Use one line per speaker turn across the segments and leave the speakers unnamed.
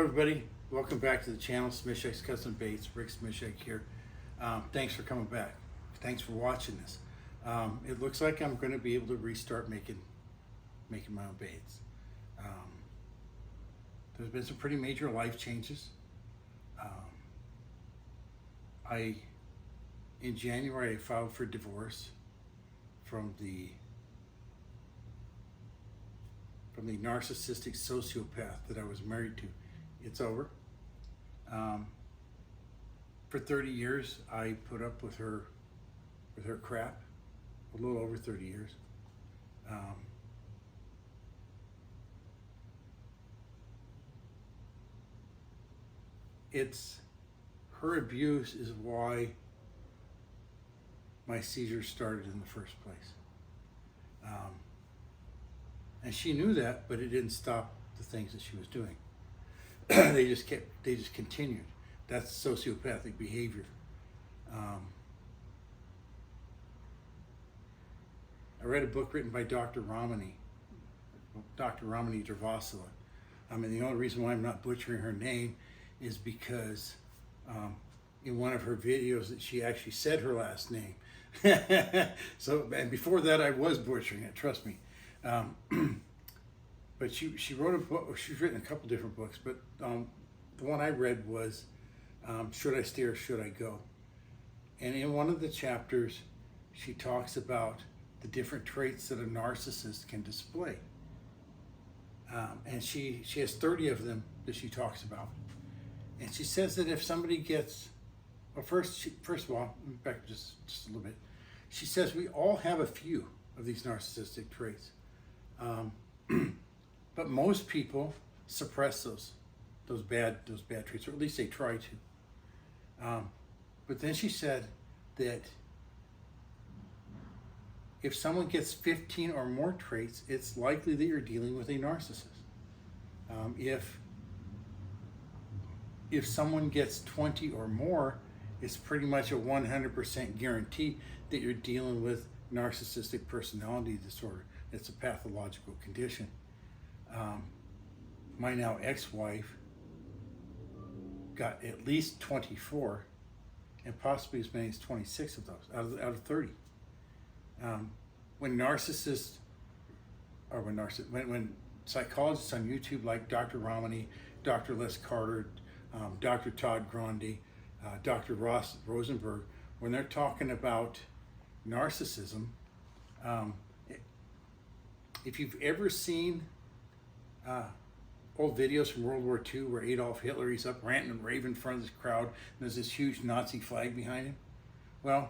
everybody. Welcome back to the channel. Smishak's Custom Baits. Rick Smishak here. Thanks for coming back. Thanks for watching this. It looks like I'm going to be able to restart making my own baits. There's been some pretty major life changes. In January, I filed for divorce from the narcissistic sociopath that I was married to. It's over. For 30 years, I put up with her crap. A little over 30 years. It's her abuse is why my seizures started in the first place. And she knew that, but it didn't stop the things that she was doing. They just continued. That's sociopathic behavior. I read a book written by Dr. Ramani Durvasula. And the only reason why I'm not butchering her name is because in one of her videos that she actually said her last name. So, and before that I was butchering it, trust me. But she wrote a book. She's written a couple different books, but the one I read was Should I Stay or Should I Go? And in one of the chapters, she talks about the different traits that a narcissist can display. And she has 30 of them that she talks about. And she says that if somebody gets, well, first of all, back just a little bit. She says we all have a few of these narcissistic traits. But most people suppress those bad traits, or at least they try to. But then she said that if someone gets 15 or more traits, it's likely that you're dealing with a narcissist. If someone gets 20 or more, it's pretty much a 100% guarantee that you're dealing with narcissistic personality disorder. It's a pathological condition. My now ex-wife got at least 24 and possibly as many as 26 of those out of 30. When psychologists on YouTube like Dr. Ramani, Dr. Les Carter, Dr. Todd Grandi, Dr. Ross Rosenberg, when they're talking about narcissism, if you've ever seen old videos from World War II where Adolf Hitler, he's up ranting and raving in front of this crowd, and there's this huge Nazi flag behind him. Well,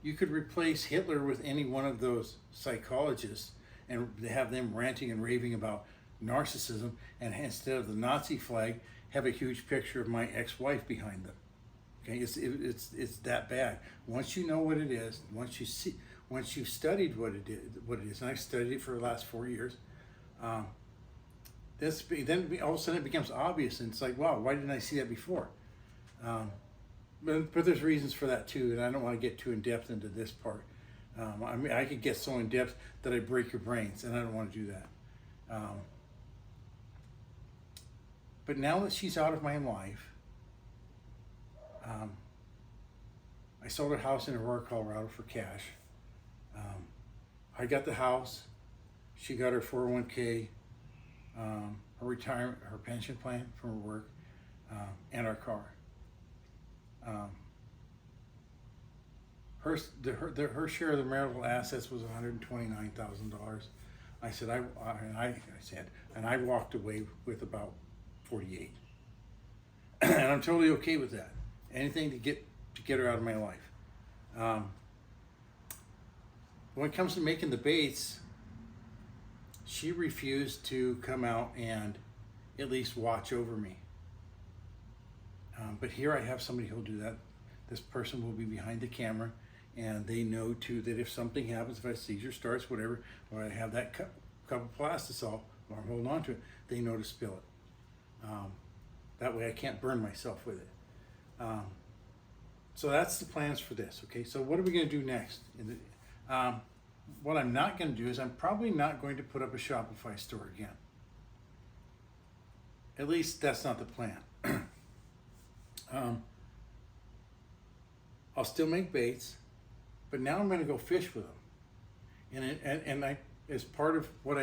you could replace Hitler with any one of those psychologists and have them ranting and raving about narcissism, and instead of the Nazi flag, have a huge picture of my ex-wife behind them. Okay, it's that bad. Once you know what it is, once you've studied what it is, and I've studied it for the last 4 years, then all of a sudden it becomes obvious, and it's like, wow, why didn't I see that before? But there's reasons for that too, and I don't want to get too in depth into this part. I could get so in depth that I break your brains, and I don't want to do that. But now that she's out of my life, I sold a house in Aurora, Colorado for cash. I got the house. She got her 401k, her retirement, her pension plan from her work, and our car. Her share of the marital assets was $129,000. I said, and I walked away with about 48. And I'm totally okay with that. Anything to get her out of my life. When it comes to making the baits, she refused to come out and at least watch over me. But here I have somebody who'll do that. This person will be behind the camera, and they know too that if something happens, if a seizure starts, whatever, or I have that cup of plastisol, or I'm holding on to it, they know to spill it. That way I can't burn myself with it. So that's the plans for this, okay? So what are we gonna do next? What I'm not gonna do is I'm probably not going to put up a Shopify store again. at least that's not the plan. um, I'll still make baits, but now I'm going to go fish with them. And I, as part of what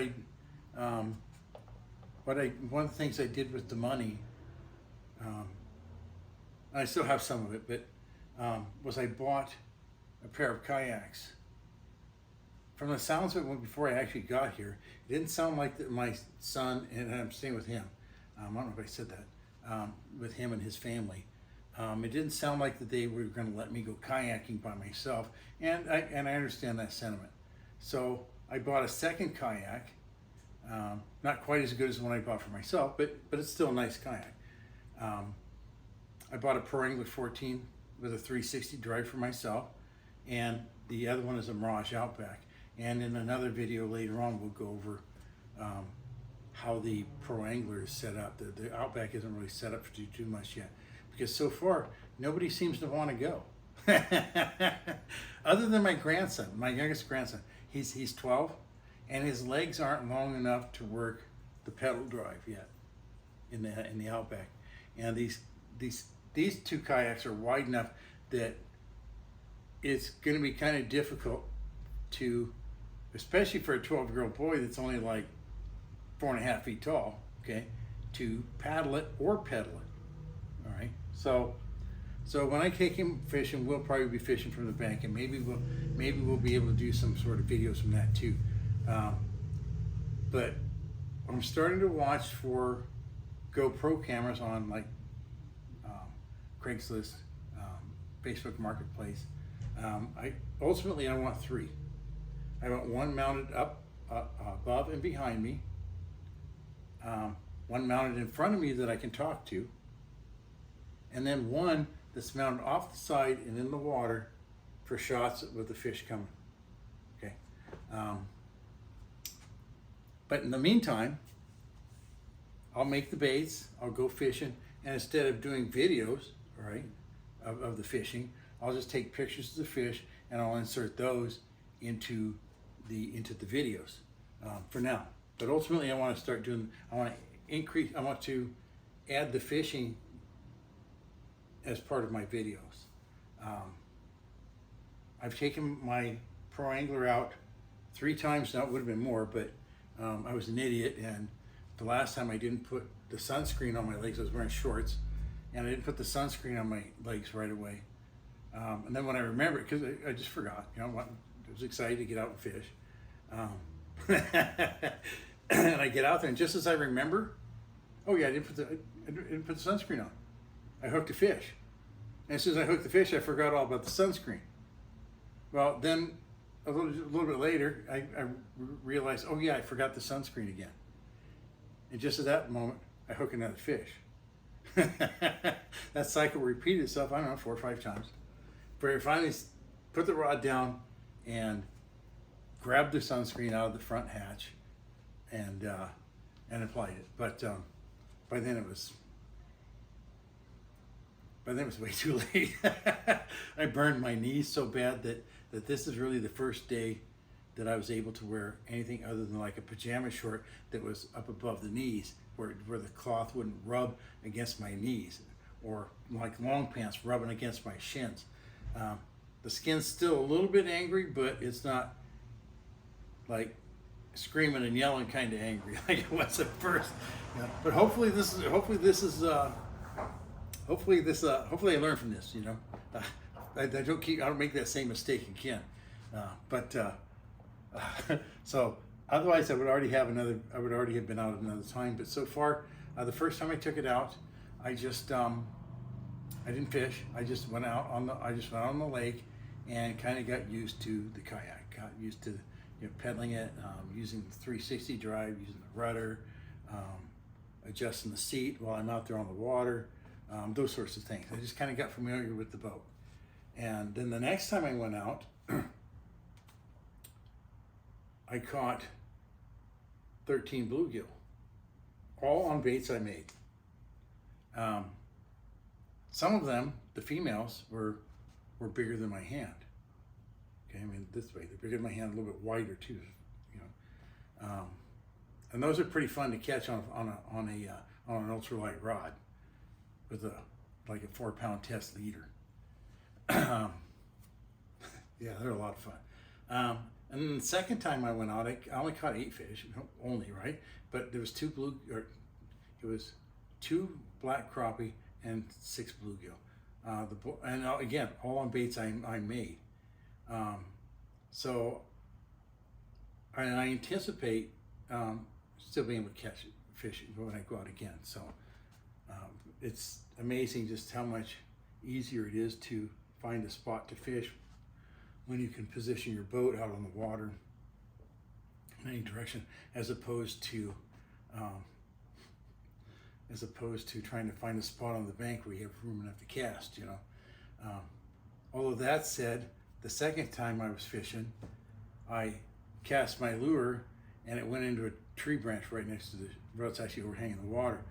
one of the things I did with the money, I still have some of it, but was I bought a pair of kayaks. From the sounds of it, before I actually got here, it didn't sound like that my son, and I'm staying with him, I don't know if I said that, with him and his family. It didn't sound like that they were going to let me go kayaking by myself, and I understand that sentiment. So I bought a second kayak, not quite as good as the one I bought for myself, but it's still a nice kayak. I bought a Pro Angler 14 with a 360 drive for myself, and the other one is a Mirage Outback. And in another video later on, we'll go over how the Pro Angler is set up. The Outback isn't really set up to do too much yet, because so far nobody seems to want to go. Other than my grandson, my youngest grandson. He's 12, and his legs aren't long enough to work the pedal drive yet in the Outback. And these two kayaks are wide enough that it's going to be kind of difficult to, especially for a 12-year-old boy that's only like 4.5 feet tall, okay, to paddle it or pedal it. All right, so when I take him fishing, we'll probably be fishing from the bank, and maybe we'll be able to do some sort of videos from that too. But I'm starting to watch for GoPro cameras on like Craigslist, Facebook Marketplace. I want 3. I want one mounted up above and behind me, one mounted in front of me that I can talk to, and then one that's mounted off the side and in the water for shots with the fish coming. Okay. But in the meantime, I'll make the baits, I'll go fishing, and instead of doing videos, all right, of the fishing, I'll just take pictures of the fish and I'll insert those into the videos for now. But ultimately, I want to add the fishing as part of my videos. I've taken my Pro Angler out 3 times now. It would have been more, but I was an idiot, and the last time I didn't put the sunscreen on my legs. I was wearing shorts, and I didn't put the sunscreen on my legs right away. And then when I remembered, because I just forgot, I was excited to get out and fish. And I get out there, and just as I remember, oh yeah, I didn't put the sunscreen on. I hooked a fish. And as soon as I hooked the fish, I forgot all about the sunscreen. Well, then a little bit later, I realized, oh yeah, I forgot the sunscreen again. And just at that moment, I hook another fish. That cycle repeated itself, I don't know, 4 or 5 times. But I finally put the rod down and grabbed the sunscreen out of the front hatch and applied it. But by then it was way too late. I burned my knees so bad that this is really the first day that I was able to wear anything other than like a pajama short that was up above the knees, where the cloth wouldn't rub against my knees, or like long pants rubbing against my shins. The skin's still a little bit angry, but it's not like screaming and yelling kind of angry like it was at first. But hopefully I learn from this. I don't make that same mistake again. So otherwise I would already have been out another time. But so far, the first time I took it out, I just I didn't fish. I just went out on the lake and kind of got used to the kayak. Got used to pedaling it, using the 360 drive, using the rudder, adjusting the seat while I'm out there on the water, those sorts of things. I just kind of got familiar with the boat. And then the next time I went out, I caught 13 bluegill, all on baits I made. Some of them, the females, were bigger than my hand. Okay, I mean this way, they're bigger than my hand, a little bit wider too. and those are pretty fun to catch on an ultralight rod with like a 4-pound test leader. Yeah, they're a lot of fun. And then the second time I went out, I only caught 8 fish, only, right? But there was 2 black crappie and 6 bluegill. And again, all on baits I made. So I anticipate still being able to catch fish when I go out again. So it's amazing just how much easier it is to find a spot to fish when you can position your boat out on the water in any direction, as opposed to trying to find a spot on the bank where you have room enough to cast, All of that said, the second time I was fishing, I cast my lure and it went into a tree branch right next to where it's actually overhanging the water.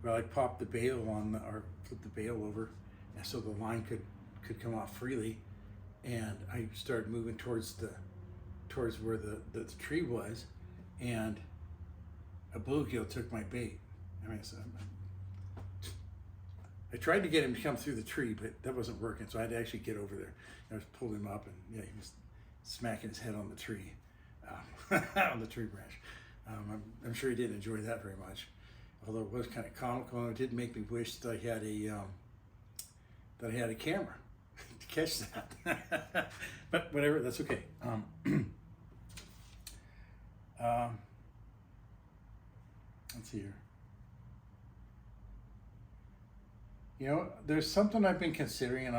Well, I popped the bail or flipped the bail over, and so the line could come off freely, and I started moving towards where the tree was, and a bluegill took my bait. I tried to get him to come through the tree, but that wasn't working, so I had to actually get over there. I just pulled him up, and yeah, he was smacking his head on the tree, on the tree branch. I'm sure he didn't enjoy that very much, although it was kind of comical, and it did make me wish that I had a camera to catch that. But whatever, that's okay. Let's see here. There's something I've been considering, and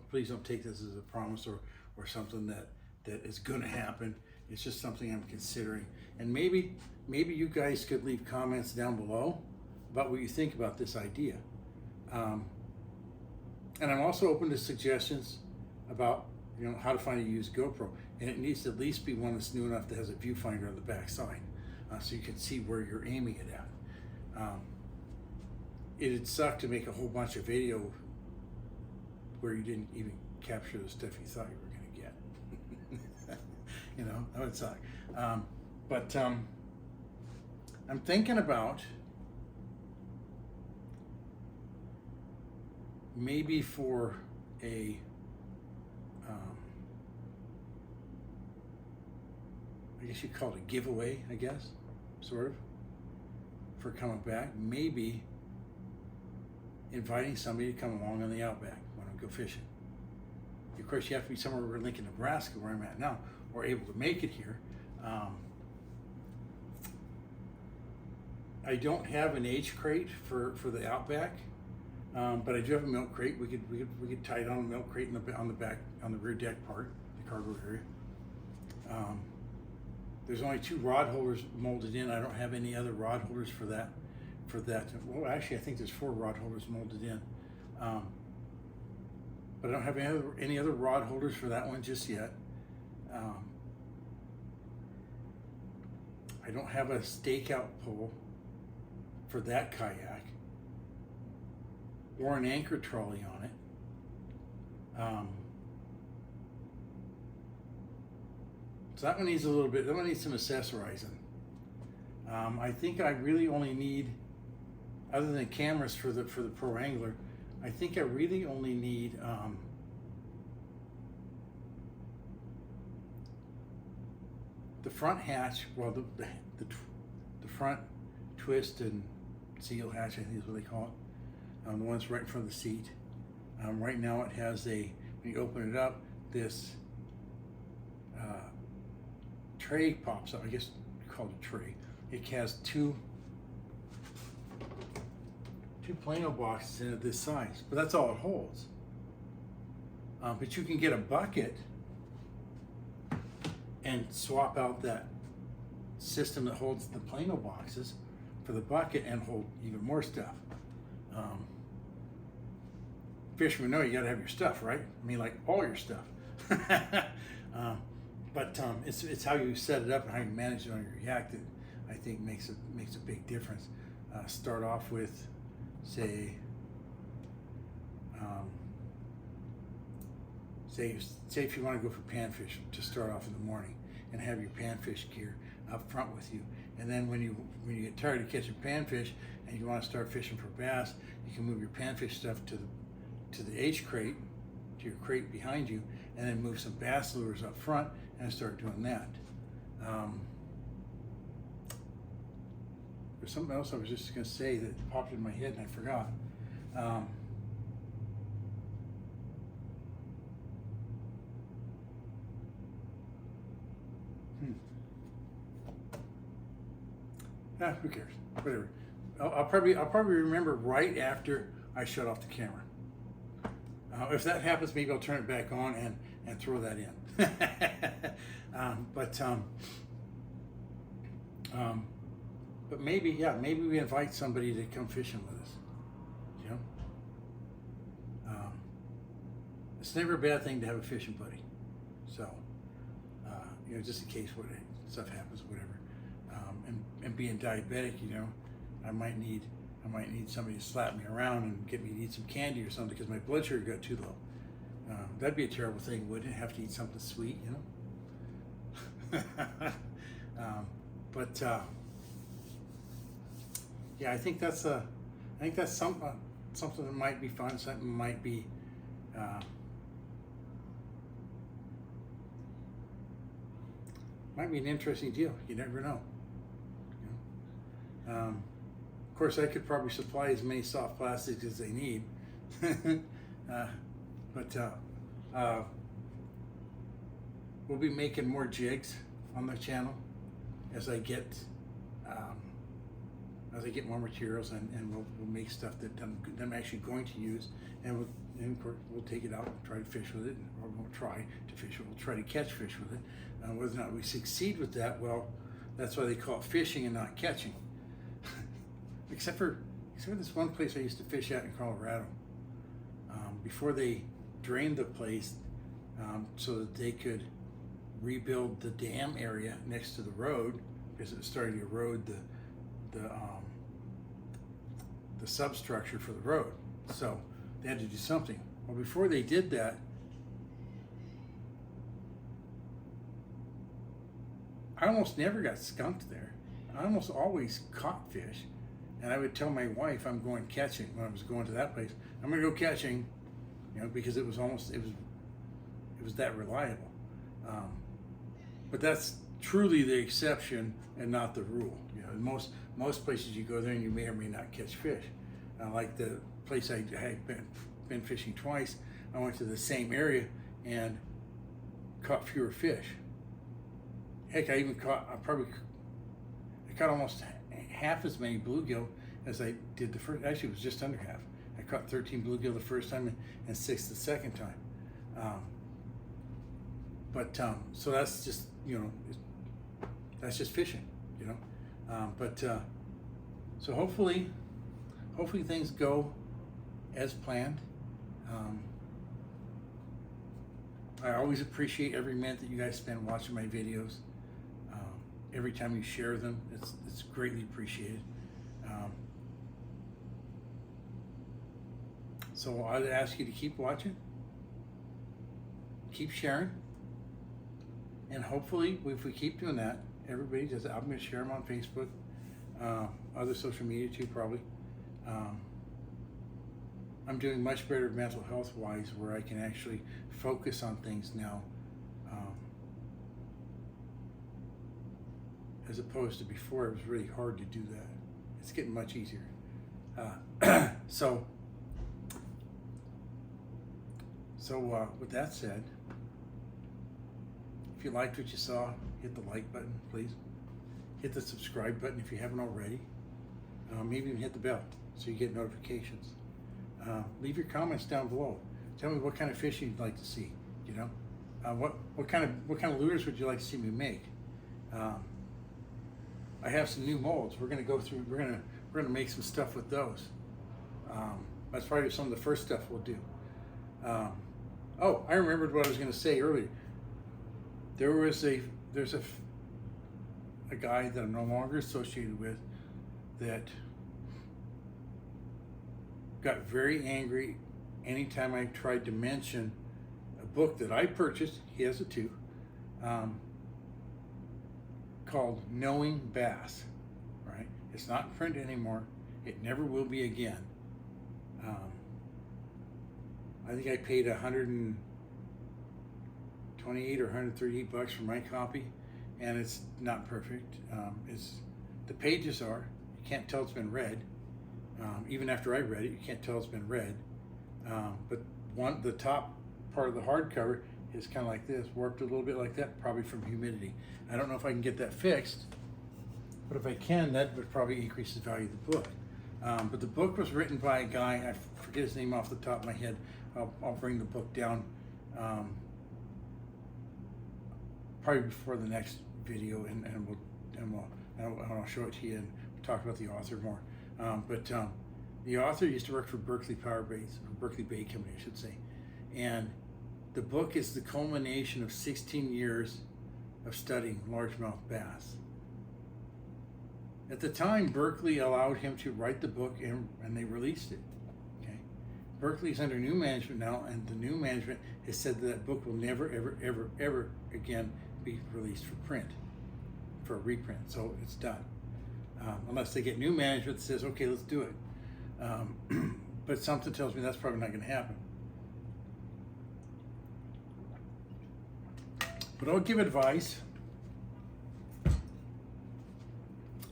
please don't take this as a promise or something that is going to happen. It's just something I'm considering. And maybe you guys could leave comments down below about what you think about this idea. And I'm also open to suggestions about how to find a used GoPro. And it needs to at least be one that's new enough that has a viewfinder on the back side, so you can see where you're aiming it at. It'd suck to make a whole bunch of video where you didn't even capture the stuff you thought you were going to get. That would suck. But I'm thinking about maybe for I guess you call it a giveaway, sort of, for coming back. Maybe inviting somebody to come along on the Outback when I go fishing. Of course, you have to be somewhere in Lincoln, Nebraska, where I'm at now, or able to make it here. I don't have an age crate for the Outback, but I do have a milk crate. We could tie it on a milk crate on the rear deck part, the cargo area. There's only 2 rod holders molded in. I don't have any other rod holders for that. Well, actually, I think there's 4 rod holders molded in. But I don't have any other rod holders for that one just yet. I don't have a stakeout pole for that kayak, or an anchor trolley on it. So that one needs that one needs some accessorizing. I think I really only need, other than cameras for the Pro Angler, I think I really only need the front hatch, the front twist and seal hatch, I think is what they call it. The one's right in front of the seat. Right now it has when you open it up, this tray pops up. I guess called a tray. It has two Plano boxes in it this size, but that's all it holds. But you can get a bucket and swap out that system that holds the Plano boxes for the bucket and hold even more stuff. Fishermen know you gotta have your stuff, right? I mean, like all your stuff. But it's how you set it up and how you manage it on your yak that I think makes a big difference. Start off with, say if you want to go for panfish, to start off in the morning and have your panfish gear. up front with you. And then when you get tired of catching panfish and you want to start fishing for bass, you can move your panfish stuff to the H crate, to your crate behind you, and then move some bass lures up front and start doing that. There's something else I was just going to say that popped in my head and I forgot. Who cares? Whatever. I'll probably remember right after I shut off the camera. If that happens, maybe I'll turn it back on and throw that in. But maybe we invite somebody to come fishing with us. You know, it's never a bad thing to have a fishing buddy. So, just in case stuff happens, whatever. And being diabetic, I might need somebody to slap me around and get me to eat some candy or something because my blood sugar got too low. That'd be a terrible thing, wouldn't it? Have to eat something sweet, yeah, I think that's something that might be fun. Something might be an interesting deal. You never know. Of course, I could probably supply as many soft plastics as they need, but we'll be making more jigs on the channel as I get more materials, and we'll make stuff that I'm actually going to use, and of course we'll take it out and try to fish with it, or we'll try to fish. We'll try to catch fish with it. Whether or not we succeed with that, well, that's why they call it fishing and not catching. Except for this one place I used to fish at in Colorado. Before they drained the place so that they could rebuild the dam area next to the road, because it was starting to erode the substructure for the road. So they had to do something. Well, before they did that, I almost never got skunked there. I almost always caught fish. And I would tell my wife I'm going catching when I was going to that place. I'm going to go catching, because it was that reliable. But that's truly the exception and not the rule. Most places you go there and you may or may not catch fish. Like the place I had been fishing twice, I went to the same area and caught fewer fish. Heck, I caught almost half as many bluegill as I did the first. Actually, it was just under half. I caught 13 bluegill the first time and 6 the second time. So that's just that's just fishing, so hopefully things go as planned. I always appreciate every minute that you guys spend watching my videos. Every time you share them, it's greatly appreciated. So I'd ask you to keep watching, keep sharing, and hopefully, if we keep doing that, everybody does it. I'm going to share them on Facebook, other social media too, probably. I'm doing much better mental health wise, where I can actually focus on things now, as opposed to before. It was really hard to do that. It's getting much easier. So with that said, if you liked what you saw, hit the like button, please. Hit the subscribe button if you haven't already. Maybe even hit the bell so you get notifications. Leave your comments down below. Tell me what kind of fish you'd like to see. What kind of lures would you like to see me make? I have some new molds. We're gonna go through. We're gonna make some stuff with those. That's probably some of the first stuff we'll do. Oh, I remembered what I was gonna say earlier. There's a guy that I'm no longer associated with that got very angry anytime I tried to mention a book that I purchased. He has it too. called Knowing Bass, right? It's not in print anymore. It never will be again. I think I paid $128 or $138 for my copy, and it's not perfect. The pages are, you can't tell it's been read. Even after I read it, you can't tell it's been read. But the top part of the hardcover is kind of like this, warped a little bit like that, probably from humidity. I don't know if I can get that fixed, but if I can, that would probably increase the value of the book. But the book was written by a guy, I forget his name off the top of my head. I'll bring the book down probably before the next video, and I'll show it to you and talk about the author more. But the author used to work for Berkeley Berkeley Bay Company, I should say. And the book is the culmination of 16 years of studying largemouth bass. At the time, Berkeley allowed him to write the book, and they released it. Okay, Berkeley's under new management now, and the new management has said that book will never, ever, ever, ever again be released for print, for a reprint. So it's done, unless they get new management that says, okay, let's do it. But something tells me that's probably not going to happen. But I'll give advice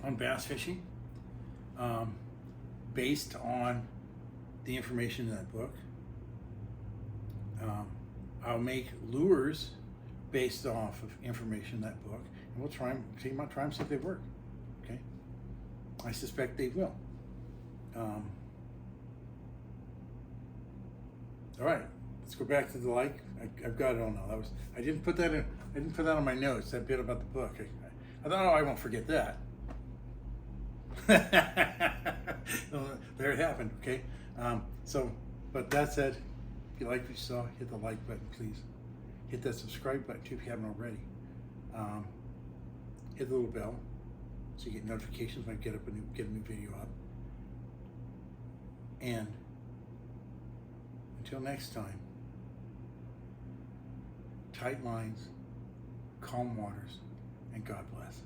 on bass fishing based on the information in that book. I'll make lures based off of information in that book, and we'll try them see if they work. Okay, I suspect they will. All right, let's go back to the like. I've got it all now. I didn't put that in. I didn't put that on my notes. That bit about the book. I thought, oh, I won't forget that. There it happened. Okay. But that said, if you like what you saw, hit the like button, please. Hit that subscribe button too if you haven't already. Hit the little bell so you get notifications when I get a new video up. And until next time, tight lines, calm waters, and God bless.